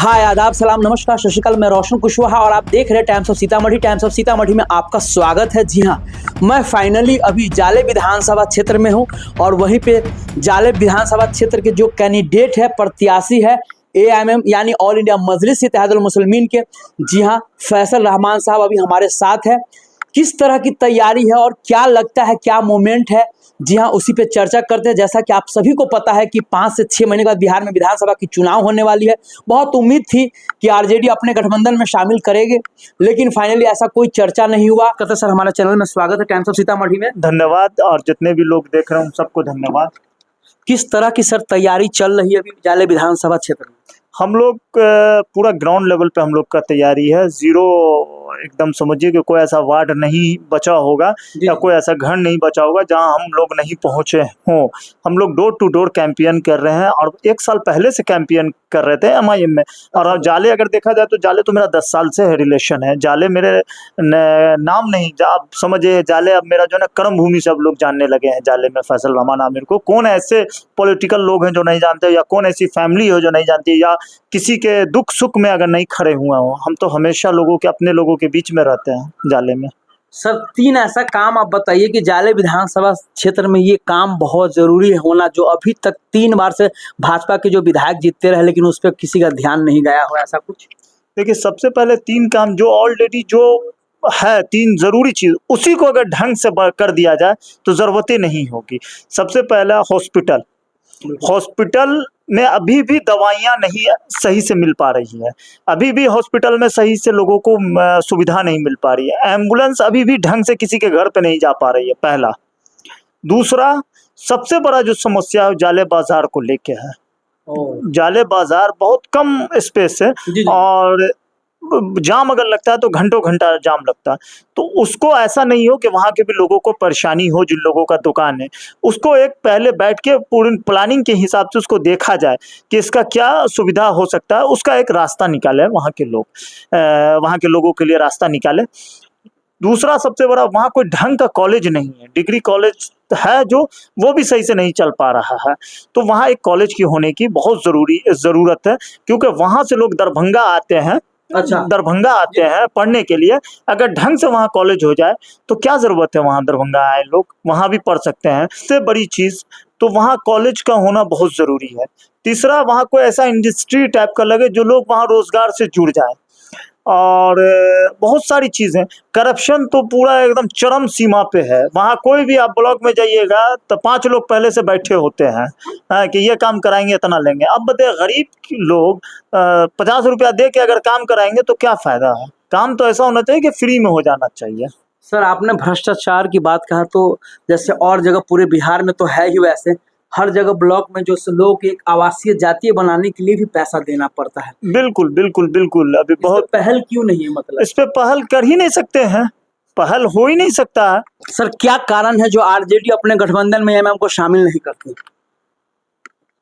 हाय आदाब सलाम नमस्कार सत श्री अकाल। मैं रोशन कुशवाहा और आप देख रहे हैं times of Sitamarhi. Times of Sitamarhi में आपका स्वागत है। जी हाँ, मैं फाइनली अभी जाले विधानसभा क्षेत्र में हूँ और वहीं पे जाले विधानसभा क्षेत्र के जो कैंडिडेट है, प्रत्याशी है AIM यानी ऑल इंडिया मजलिस इत्तेहादुल मुस्लिमीन के, जी हाँ, फैसल रहमान साहब अभी हमारे साथ है। किस तरह की तैयारी है और क्या लगता है, क्या मोमेंट है, जी हाँ, उसी पे चर्चा करते हैं। जैसा कि आप सभी को पता है कि 5 से 6 महीने के बाद बिहार में विधानसभा की चुनाव होने वाली है। बहुत उम्मीद थी कि आरजेडी अपने गठबंधन में शामिल करेंगे, लेकिन फाइनली ऐसा कोई चर्चा नहीं हुआ। कहते सर, हमारे चैनल में स्वागत है टाइम्स ऑफ सीतामढ़ी में। धन्यवाद, और जितने भी लोग देख रहे हैं उन सबको धन्यवाद। किस तरह की सर तैयारी चल रही है अभी जाले विधानसभा क्षेत्र में? हम लोग पूरा ग्राउंड लेवल पे हम लोग का तैयारी है। जीरो एकदम समझिए कि कोई ऐसा वार्ड नहीं बचा होगा या कोई ऐसा घर नहीं बचा होगा जहां हम लोग नहीं पहुंचे हों। हम लोग डोर टू डोर कैंपेन कर रहे हैं और 1 साल पहले से कैंपेन कर रहे थे MIM में। और अब जाले अगर देखा जाए तो जाले तो मेरा 10 साल से रिलेशन है। जाले मेरे नाम नहीं, आप समझिए जाले अब मेरा जो है ना कर्म भूमि से अब लोग जानने लगे हैं। जाले में फैसल रहमान आमिर को कौन ऐसे पॉलिटिकल लोग हैं जो नहीं जानते, या कौन ऐसी फैमिली हो जो नहीं जानती, या किसी के दुख सुख में अगर नहीं खड़े हुए हो। हम तो हमेशा लोगों के, अपने लोगों के बीच में रहते हैं जाले में। सर 3 ऐसा काम आप बताइए कि जाले विधानसभा क्षेत्र में ये काम बहुत जरूरी होना, जो अभी तक 3 बार से भाजपा के जो विधायक जीतते रहे लेकिन उस पर किसी का ध्यान नहीं गया हो, ऐसा कुछ? देखिए, सबसे पहले 3 काम जो ऑलरेडी जो है, 3 जरूरी चीज, उसी को अगर ढंग से कर दिया जाए तो जरूरतें नहीं होगी। सबसे पहला हॉस्पिटल। हॉस्पिटल में अभी भी दवाइयाँ नहीं सही से मिल पा रही है। अभी भी हॉस्पिटल में सही से लोगों को सुविधा नहीं मिल पा रही है। एम्बुलेंस अभी भी ढंग से किसी के घर पे नहीं जा पा रही है, पहला। दूसरा, सबसे बड़ा जो समस्या है जाले बाजार को लेके है। जाले बाजार बहुत कम स्पेस है और जाम अगर लगता है तो घंटों घंटा जाम लगता है। तो उसको ऐसा नहीं हो कि वहाँ के भी लोगों को परेशानी हो, जिन लोगों का दुकान है। उसको एक पहले बैठ के पूरी प्लानिंग के हिसाब से उसको देखा जाए कि इसका क्या सुविधा हो सकता है, उसका एक रास्ता निकाले वहाँ के लोग, वहाँ के लोगों के लिए रास्ता निकाले। दूसरा सबसे बड़ा, वहाँ कोई ढंग का कॉलेज नहीं है। डिग्री कॉलेज है जो, वो भी सही से नहीं चल पा रहा है। तो वहाँ एक कॉलेज की होने की बहुत ज़रूरत है, क्योंकि वहाँ से लोग दरभंगा आते हैं। अच्छा, दरभंगा आते हैं पढ़ने के लिए। अगर ढंग से वहाँ कॉलेज हो जाए तो क्या जरूरत है वहाँ दरभंगा आए लोग, वहाँ भी पढ़ सकते हैं। इससे बड़ी चीज तो वहाँ कॉलेज का होना बहुत जरूरी है। तीसरा, वहाँ कोई ऐसा इंडस्ट्री टाइप का लगे जो लोग वहाँ रोजगार से जुड़ जाए। और बहुत सारी चीजें, करप्शन तो पूरा एकदम चरम सीमा पे है। वहाँ कोई भी आप ब्लॉक में जाइएगा तो 5 लोग पहले से बैठे होते हैं कि ये काम कराएंगे, इतना लेंगे। अब बताइए, गरीब लोग 50 रुपया दे के अगर काम कराएंगे तो क्या फायदा है? काम तो ऐसा होना चाहिए कि फ्री में हो जाना चाहिए। सर, आपने भ्रष्टाचार की बात कहा, तो जैसे और जगह पूरे बिहार में तो है ही, वैसे हर जगह ब्लॉक में जो लोग एक आवासीय जातीय बनाने के लिए भी पैसा देना पड़ता है। बिल्कुल बिल्कुल बिल्कुल। अभी बहुत पहल क्यों नहीं है? मतलब इस पे पहल कर ही नहीं सकते हैं, पहल हो ही नहीं सकता है। सर, क्या कारण है जो आरजेडी अपने गठबंधन में AIM को शामिल नहीं करती?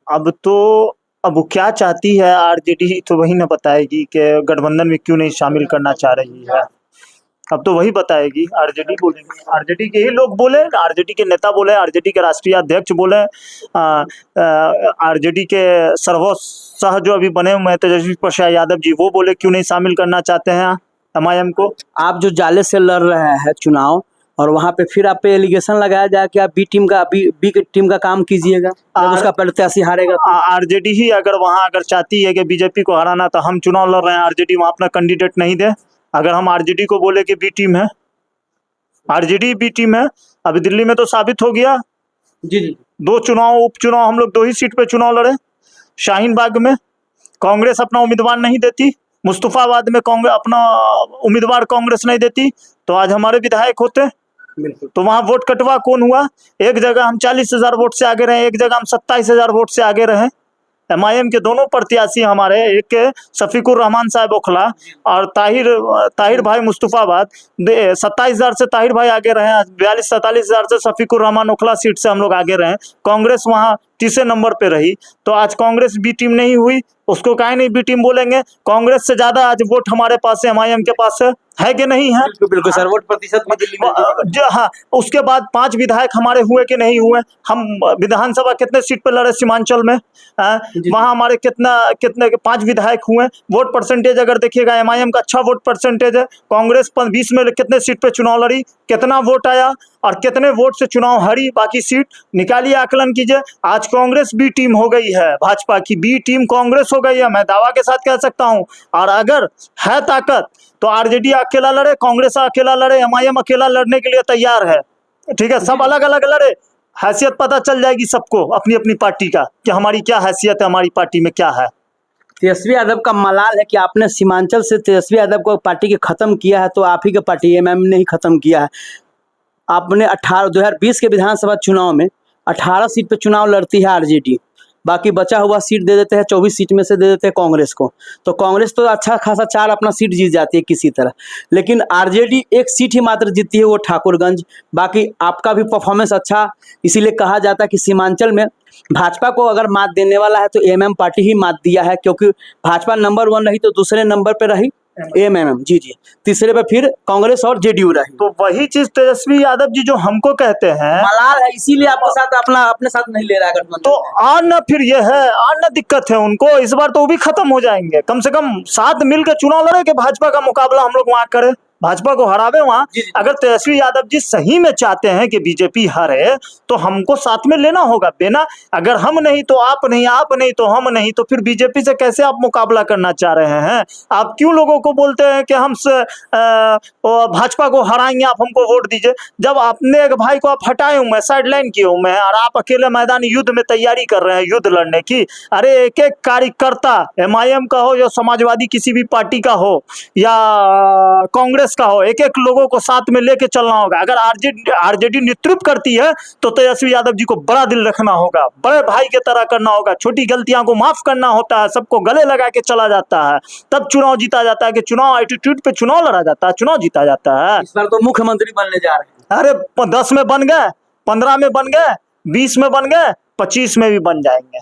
अब वो क्या चाहती है आरजेडी तो वही ना बताएगी कि गठबंधन में क्यों नहीं शामिल करना चाह रही है। अब तो वही बताएगी, आरजेडी बोलेंगे, आरजेडी के ही लोग बोले, आरजेडी के नेता बोले, आरजेडी के राष्ट्रीय अध्यक्ष बोले, आरजेडी के सर्वोत्साह जो अभी बने हुए हैं तेजस्वी प्रसाद यादव जी, वो बोले क्यों नहीं शामिल करना चाहते हैं MIM को। आप जो जाले से लड़ रहे हैं चुनाव, और वहाँ पे फिर आप पे एलिगेशन लगाया जाए कि आप बी टीम का काम कीजिएगा जब उसका प्रत्याशी हारेगा। आरजेडी ही अगर वहाँ अगर चाहती है कि बीजेपी को हराना, तो हम चुनाव लड़ रहे हैं, आरजेडी वहाँ अपना कैंडिडेट नहीं दे। अगर हम आरजेडी को बोले कि बी टीम है, आरजेडी बी टीम है, अभी दिल्ली में तो साबित हो गया। जी। 2 चुनाव, उपचुनाव हम लोग 2 ही सीट पे चुनाव लड़े। शाहीन बाग में कांग्रेस अपना उम्मीदवार नहीं देती, मुस्तफाबाद में कांग्रेस अपना उम्मीदवार कांग्रेस नहीं देती, तो आज हमारे विधायक होते। तो वहाँ वोट कटवा कौन हुआ? एक जगह हम 40,000 वोट से आगे रहे, एक जगह हम 27,000 वोट से आगे रहे। MIM के दोनों प्रत्याशी हमारे, एक शफीकुर रहमान साहब ओखला और ताहिर भाई मुस्तफाबाद, 27,000 से ताहिर भाई आगे रहे, 42-47,000 से शफीकुर रहमान ओखला सीट से हम लोग आगे रहे। कांग्रेस वहाँ तीसरे नंबर पे रही। तो आज कांग्रेस बी टीम नहीं हुई, उसको काहे नहीं बी टीम बोलेंगे? कांग्रेस से ज्यादा आज वोट हमारे पास है, MIM के पास है। है कि नहीं है? बिल्कुल बिल्कुल सर, वोट प्रतिशत में दिल्ली में हाँ, उसके बाद 5 विधायक हमारे हुए कि नहीं हुए? हम विधानसभा कितने सीट पे लड़े सीमांचल में? वहां हमारे कितने 5 विधायक हुए। वोट परसेंटेज अगर देखिएगा, एमआईएम का अच्छा वोट परसेंटेज है। कांग्रेस 20 में कितने सीट पे चुनाव लड़ी, कितना वोट आया और कितने वोट से चुनाव हारी, बाकी सीट निकालिए, आकलन कीजिए। आज कांग्रेस बी टीम हो गई है, भाजपा की बी टीम कांग्रेस हो गई है, मैं दावा के साथ कह सकता हूं। और अगर है ताकत तो आरजेडी अकेला लड़े, कांग्रेस अकेला लड़े, एमआईएम अकेला लड़ने के लिए तैयार है। ठीक है, सब अलग अलग लड़े, हैसियत पता चल जाएगी सबको अपनी अपनी पार्टी का कि हमारी क्या हैसियत है, हमारी पार्टी में क्या है। तेजस्वी यादव का मलाल है कि आपने सीमांचल से तेजस्वी यादव को पार्टी के खत्म किया है, तो आप ही की पार्टी एमएम ने ही खत्म किया है। आपने 2020 के विधानसभा चुनाव में 18 सीट पे चुनाव लड़ती है आरजेडी, बाकी बचा हुआ सीट दे देते हैं, 24 सीट में से दे देते हैं कांग्रेस को। तो कांग्रेस तो अच्छा खासा 4 अपना सीट जीत जाती है किसी तरह, लेकिन आरजेडी 1 सीट ही मात्र जीतती है, वो ठाकुरगंज। बाकी आपका भी परफॉर्मेंस अच्छा, इसीलिए कहा जाता है कि सीमांचल में भाजपा को अगर मात देने वाला है तो एमएम पार्टी ही मात दिया है, क्योंकि भाजपा नंबर 1 रही तो दूसरे नंबर पे रही एमएम, जी, तीसरे पे फिर कांग्रेस और जेडीयू रही। तो वही चीज तेजस्वी यादव जी जो हमको कहते हैं मलाल है, इसीलिए आपके साथ अपने साथ नहीं ले रहा है गठबंधन। तो आना फिर ये है, आना दिक्कत है उनको। इस बार तो वो भी खत्म हो जाएंगे। कम से कम साथ मिलकर चुनाव लड़े कि भाजपा का मुकाबला हम लोग वहां करें, भाजपा को हरावे वहां। अगर तेजस्वी यादव जी सही में चाहते हैं कि बीजेपी हारे तो हमको साथ में लेना होगा। बिना अगर हम नहीं तो आप नहीं, आप नहीं तो हम नहीं, तो फिर बीजेपी से कैसे आप मुकाबला करना चाह रहे हैं? आप क्यों लोगों को बोलते हैं कि हम भाजपा को हराएंगे, आप हमको वोट दीजिए, जब अपने एक भाई को आप हटाए हुए, साइडलाइन किए हुए हैं और आप अकेले मैदान युद्ध में तैयारी कर रहे हैं, युद्ध लड़ने की। अरे एक एक कार्यकर्ता, एमआईएम का हो या समाजवादी किसी भी पार्टी का हो या कांग्रेस का हो, एक एक लोगों को साथ में लेके चलना होगा। अगर आरजेडी नेतृत्व करती है तो तेजस्वी यादव जी को बड़ा दिल रखना होगा, बड़े भाई की तरह करना होगा, छोटी गलतियां को माफ करना होता है, सबको गले लगा के चला जाता है, तब चुनाव जीता जाता है। कि चुनाव एटीट्यूड पे चुनाव लड़ा जाता है, चुनाव जीता जाता है। इस बार तो मुख्यमंत्री बनने जा रहे हैं। अरे 10 में बन गए, 15 में बन गए, 20 में बन गए, 25 में भी बन जाएंगे।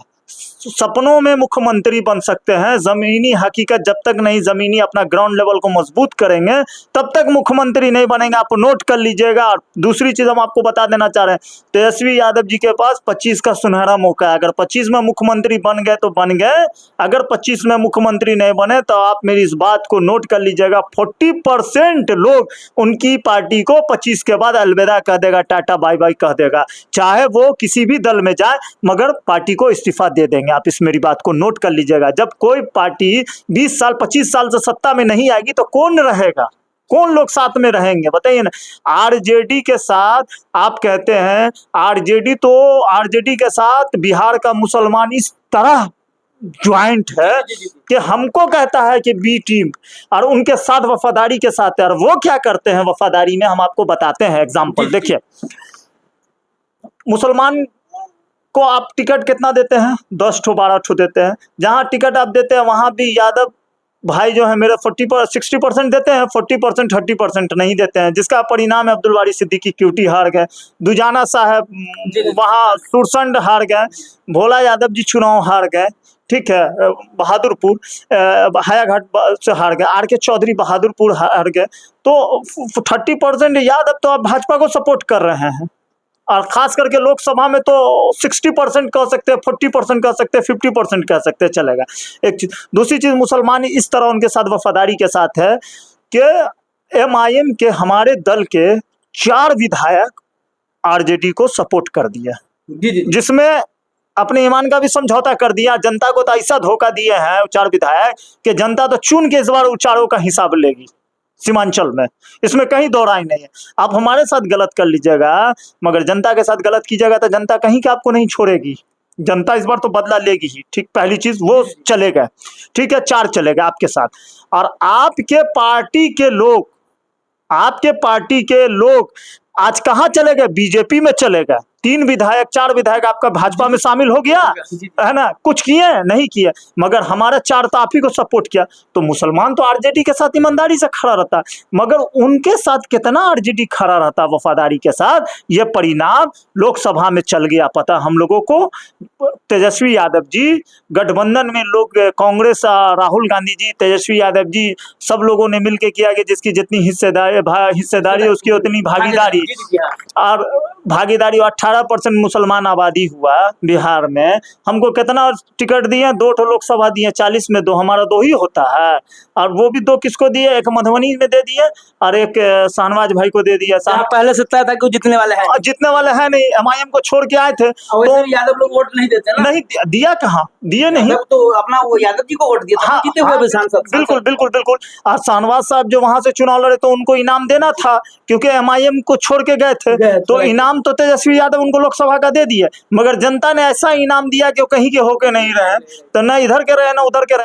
सपनों में मुख्यमंत्री बन सकते हैं, जमीनी हकीकत जब तक नहीं, जमीनी अपना ग्राउंड लेवल को मजबूत करेंगे तब तक मुख्यमंत्री नहीं बनेंगे। आप नोट कर लीजिएगा। और दूसरी चीज हम आपको बता देना चाह रहे हैं, तेजस्वी यादव जी के पास 25 का सुनहरा मौका है। अगर 25 में मुख्यमंत्री बन गए तो बन गए, अगर 25 में मुख्यमंत्री नहीं बने तो आप मेरी इस बात को नोट कर लीजिएगा, 40% लोग उनकी पार्टी को 25 के बाद अलविदा कह देगा, टाटा बाय बाय कह देगा, चाहे वो किसी भी दल में जाए, मगर पार्टी को इस्तीफा दे देंगे। आप इस मेरी बात को नोट कर लीजिएगा। जब कोई पार्टी 20 साल 25 साल से सत्ता में नहीं आएगी तो कौन रहेगा, कौन लोग साथ में रहेंगे, बताइए ना। आरजेडी के साथ आप कहते हैं, आरजेडी के साथ बिहार का मुसलमान इस तरह ज्वाइंट है कि हमको कहता है कि बी टीम, और उनके साथ वफादारी के साथ है। और वो क्या करते हैं वफादारी में, हम आपको बताते हैं एग्जाम्पल। देखिए, मुसलमान को आप टिकट कितना देते हैं? 10 ठो 12 ठो देते हैं। जहां टिकट आप देते हैं वहां भी यादव भाई जो है मेरे 60% देते हैं, 40% 30% नहीं देते हैं, जिसका परिणाम है अब्दुल बारी सिद्दीकी क्यूटी हार गए, दुजाना साहब वहां सुरसंड हार गए, भोला यादव जी चुनाव हार गए, ठीक है, बहादुरपुर हायाघाट से हार गए, आर के चौधरी बहादुरपुर हार गए। तो 30% यादव तो आप भाजपा को सपोर्ट कर रहे हैं, और खास करके लोकसभा में तो 60% कह सकते हैं, 40% कह सकते हैं, 50% कह सकते हैं, चलेगा। एक चीज। दूसरी चीज, मुसलमान इस तरह उनके साथ वफादारी के साथ है कि एमआईएम के हमारे दल के 4 विधायक आरजेडी को सपोर्ट कर दिया, जिसमें अपने ईमान का भी समझौता कर दिया। जनता को तो ऐसा धोखा दिए हैं 4 विधायक कि जनता तो चुन के इस बार चारों का हिसाब लेगी सीमांचल में, इसमें कहीं दो राय नहीं है। आप हमारे साथ गलत कर लीजिएगा, मगर जनता के साथ गलत कीजिएगा तो जनता कहीं के आपको नहीं छोड़ेगी। जनता इस बार तो बदला लेगी ही, ठीक। पहली चीज वो चलेगा, ठीक है, 4 चलेगा आपके साथ। और आपके पार्टी के लोग आज कहाँ चले गए? बीजेपी में चले गए। 3 विधायक 4 विधायक आपका भाजपा में शामिल हो गया है ना, कुछ किए नहीं किए, मगर हमारा 4 तो आप ही को सपोर्ट किया। तो मुसलमान तो आरजेडी के साथ ईमानदारी से खड़ा रहता, मगर उनके साथ कितना आरजेडी खड़ा रहता वफादारी के साथ, ये परिणाम लोकसभा में चल गया पता हम लोगों को। तेजस्वी यादव जी गठबंधन में लोग, कांग्रेस, राहुल गांधी जी, तेजस्वी यादव जी, सब लोगों ने मिलकर किया कि जिसकी जितनी हिस्सेदारी उसकी उतनी भागीदारी, और भागीदारी 18% मुसलमान आबादी हुआ बिहार में। हमको कितना टिकट दिए, 2 ठो लोकसभा दिए, 40 में 2, हमारा 2 ही होता है, और वो भी 2 किसको दिए, एक मधुबनी में दे दिए और एक शाहनवाज भाई को दे दिया। पहले से तय था कि जीतने वाले हैं, जीतने वाले हैं नहीं, MIM को छोड़ के आए थे, तो यादव लोग वोट नहीं देते ना, नहीं दिया, कहाँ दिए नहीं, तो अपना वो यादव जी को वोट दिया, हाँ, जीते हुए सांसद। बिल्कुल बिल्कुल बिल्कुल। और शाहनवाज साहब जो वहां से चुनाव लड़े तो उनको इनाम देना था, क्योंकि MIM को छोड़ के गए थे, तो इनाम तो तेजस्वी यादव उनको लोकसभा का दे दिए, मगर जनता ने ऐसा इनाम दिया कि वो कहीं के होके नहीं रहे, तो न इधर के रहे न उधर के रहे।